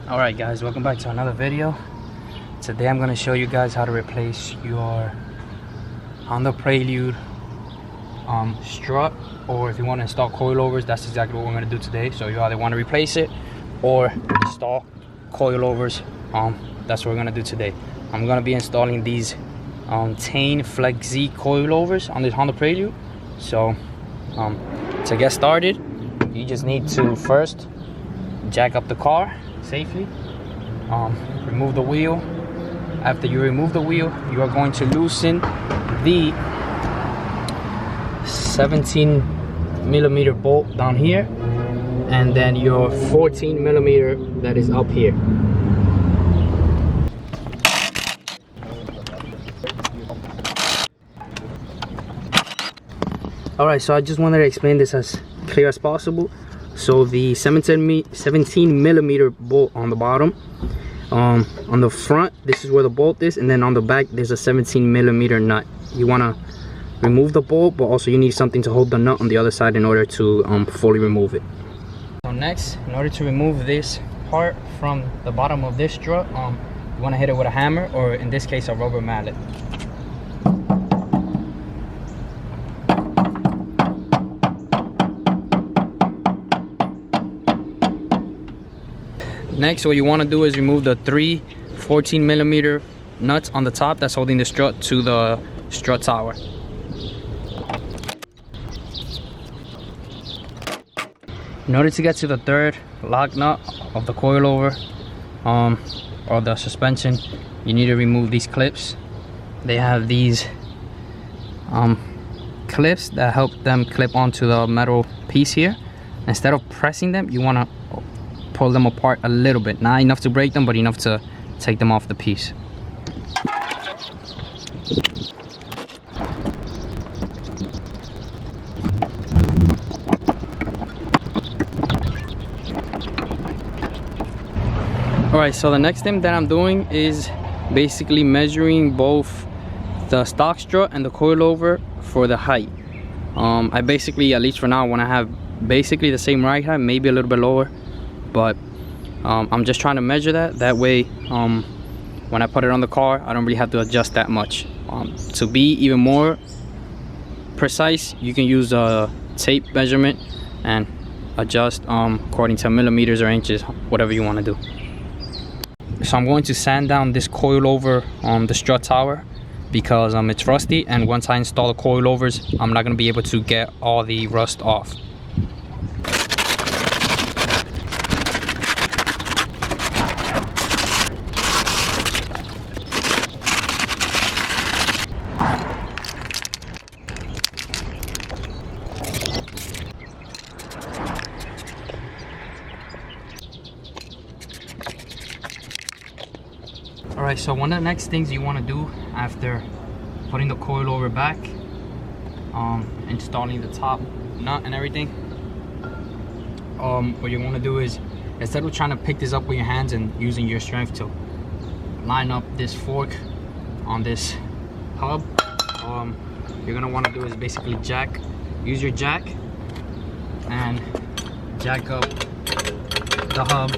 Alright guys, welcome back to another video. Today I'm going to show you guys how to replace your Honda Prelude strut, or if you want to install coilovers, that's exactly what we're going to do today. So you either want to replace it or install coilovers. That's what we're going to do today. I'm going to be installing these Tein Flex Z coilovers on this Honda Prelude. So to get started, you just need to first jack up the car safely, remove the wheel. After you remove the wheel, you are going to loosen the 17mm bolt down here, and then your 14mm that is up here. Alright, so I just wanted to explain this as clear as possible. So the 17mm bolt on the bottom, on the front, this is where the bolt is, and then on the back there's a 17mm nut. You want to remove the bolt, but also you need something to hold the nut on the other side in order to fully remove it. So next, in order to remove this part from the bottom of this strut, you want to hit it with a hammer, or in this case a rubber mallet. Next, what you want to do is remove the three 14mm nuts on the top that's holding the strut to the strut tower. In order to get to the third lock nut of the coilover or the suspension, you need to remove these clips. They have these clips that help them clip onto the metal piece here. Instead of pressing them, you want to pull them apart a little bit, not enough to break them, but enough to take them off the piece. Alright, so the next thing that I'm doing is basically measuring both the stock strut and the coilover for the height. I basically, at least for now, want to have basically the same ride height, maybe a little bit lower, but I'm just trying to measure that way when I put it on the car, I don't really have to adjust that much. To be even more precise, you can use a tape measurement and adjust according to millimeters or inches, whatever you want to do. So I'm going to sand down this coilover the strut tower because it's rusty, and once I install the coilovers, I'm not going to be able to get all the rust off. Alright, so one of the next things you want to do after putting the coilover back, installing the top nut and everything, what you want to do is, instead of trying to pick this up with your hands and using your strength to line up this fork on this hub, you're going to want to do is basically use your jack and jack up the hub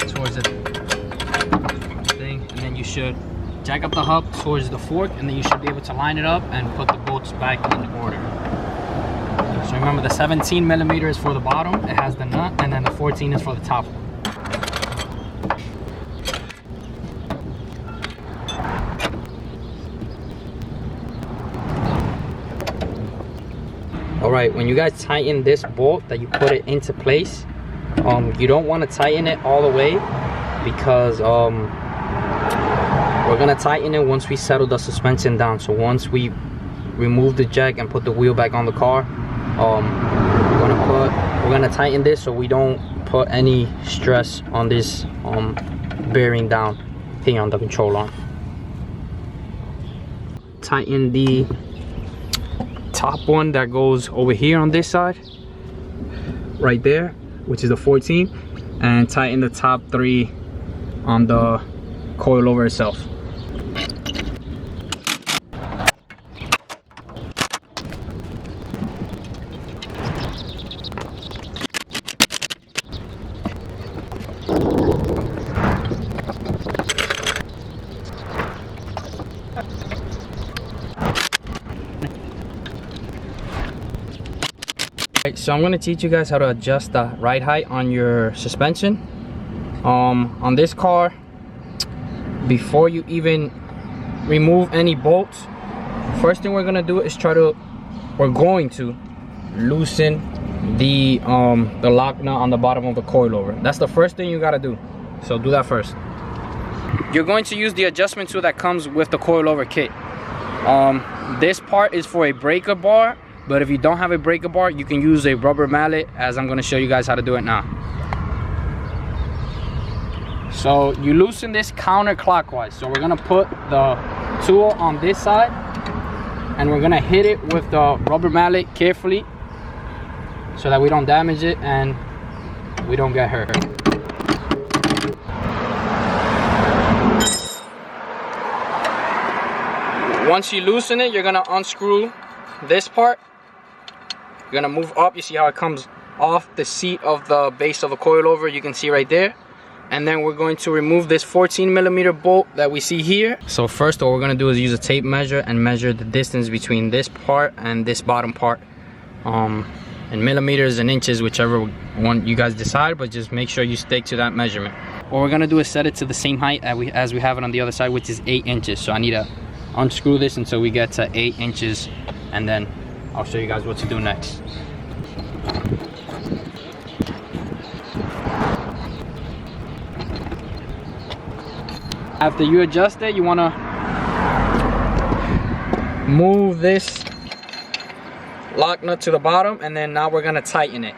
towards the thing, and then you should jack up the hub towards the fork, and then you should be able to line it up and put the bolts back in order. So remember, the 17mm is for the bottom, it has the nut, and then the 14 is for the top one. Alright, when you guys tighten this bolt that you put it into place, you don't want to tighten it all the way, because we're going to tighten it once we settle the suspension down. So once we remove the jack and put the wheel back on the car, we're going to tighten this so we don't put any stress on this bearing down here on the control arm. Tighten the top one that goes over here on this side, right there, which is the 14, and tighten the top three on the coilover itself. So I'm going to teach you guys how to adjust the ride height on your suspension. On this car, before you even remove any bolts, first thing we're going to do is we're going to loosen the lock nut on the bottom of the coilover. That's the first thing you got to do. So do that first. You're going to use the adjustment tool that comes with the coilover kit. This part is for a breaker bar, but if you don't have a breaker bar, you can use a rubber mallet, as I'm going to show you guys how to do it now. So you loosen this counterclockwise. So we're going to put the tool on this side, and we're going to hit it with the rubber mallet carefully so that we don't damage it and we don't get hurt. Once you loosen it, you're going to unscrew this part. You're going to move up. You see how it comes off the seat of the base of the coilover. You can see right there. And then we're going to remove this 14mm bolt that we see here. So first, what we're going to do is use a tape measure and measure the distance between this part and this bottom part in millimeters and inches, whichever one you guys decide, but just make sure you stick to that measurement. What we're going to do is set it to the same height as we have it on the other side, which is 8 inches. So I need to unscrew this until we get to 8 inches, and then I'll show you guys what to do next. After you adjust it, you want to move this lock nut to the bottom, and then now we're going to tighten it.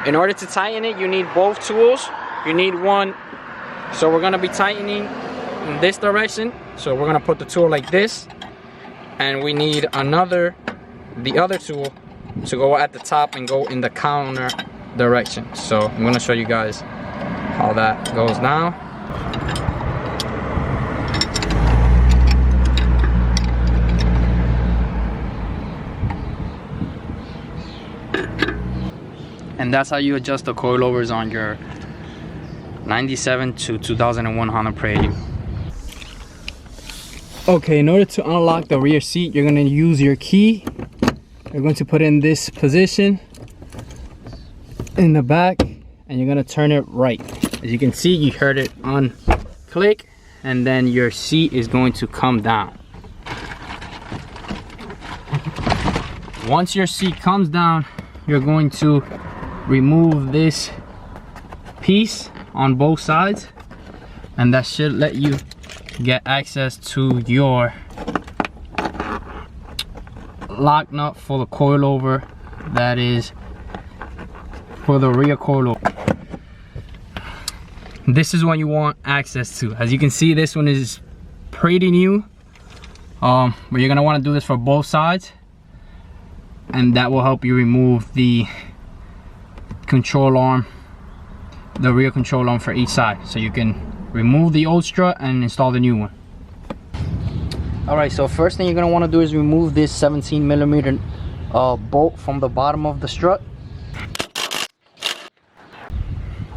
In order to tighten it, you need both tools. You need one, so we're going to be tightening in this direction. So we're going to put the tool like this, and we need the other tool to go at the top and go in the counter direction. So I'm going to show you guys how that goes now. And that's how you adjust the coilovers on your 97 to 2001 Honda Prelude. Okay, in order to unlock the rear seat, you're going to use your key. You're going to put it in this position in the back, and you're going to turn it right. As you can see, you heard it unclick, and then your seat is going to come down. Once your seat comes down, you're going to remove this piece on both sides, and that should let you get access to your lock nut for the coilover that is for the rear coilover. This is what you want access to. As you can see, this one is pretty new, but you're gonna want to do this for both sides, and that will help you remove the control arm, the rear control arm for each side, so you can remove the old strut and install the new one. Alright, so first thing you're going to want to do is remove this 17mm bolt from the bottom of the strut.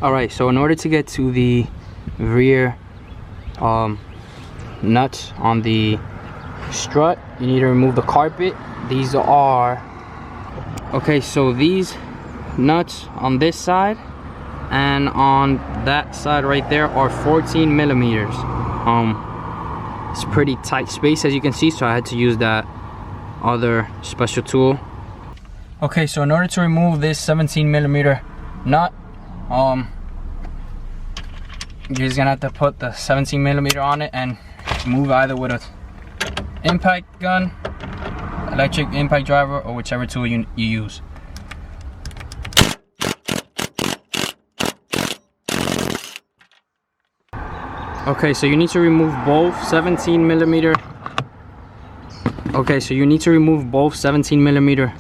Alright, so in order to get to the rear nuts on the strut, you need to remove the carpet. These are, okay, so these nuts on this side and on that side right there are 14mm. It's pretty tight space, as you can see, so I had to use that other special tool. Okay, so in order to remove this 17mm nut, you're just gonna have to put the 17mm on it and move either with a impact gun, electric impact driver, or whichever tool you use. Okay, so you need to remove both 17mm. Okay, so you need to remove both 17mm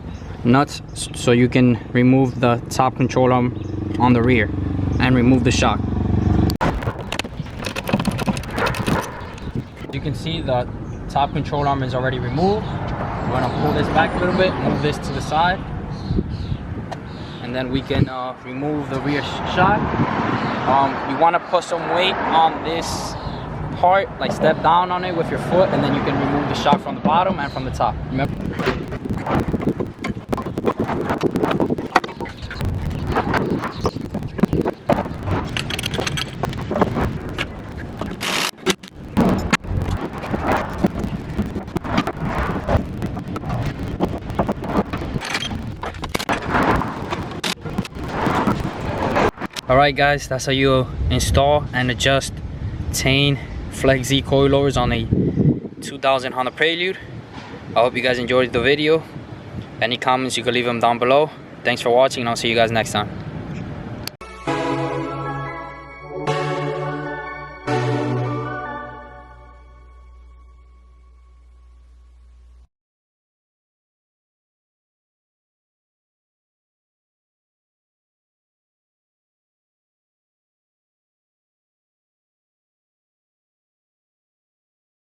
nuts so you can remove the top control arm on the rear and remove the shock. You can see the top control arm is already removed. We're gonna pull this back a little bit, move this to the side, and then we can remove the rear shock. You want to put some weight on this part, like step down on it with your foot, and then you can remove the shock from the bottom and from the top. Remember? All right guys, that's how you install and adjust Tein Flex Z coilovers on a 2000 Honda Prelude. I hope you guys enjoyed the video. Any comments, you can leave them down below. Thanks for watching, and I'll see you guys next time.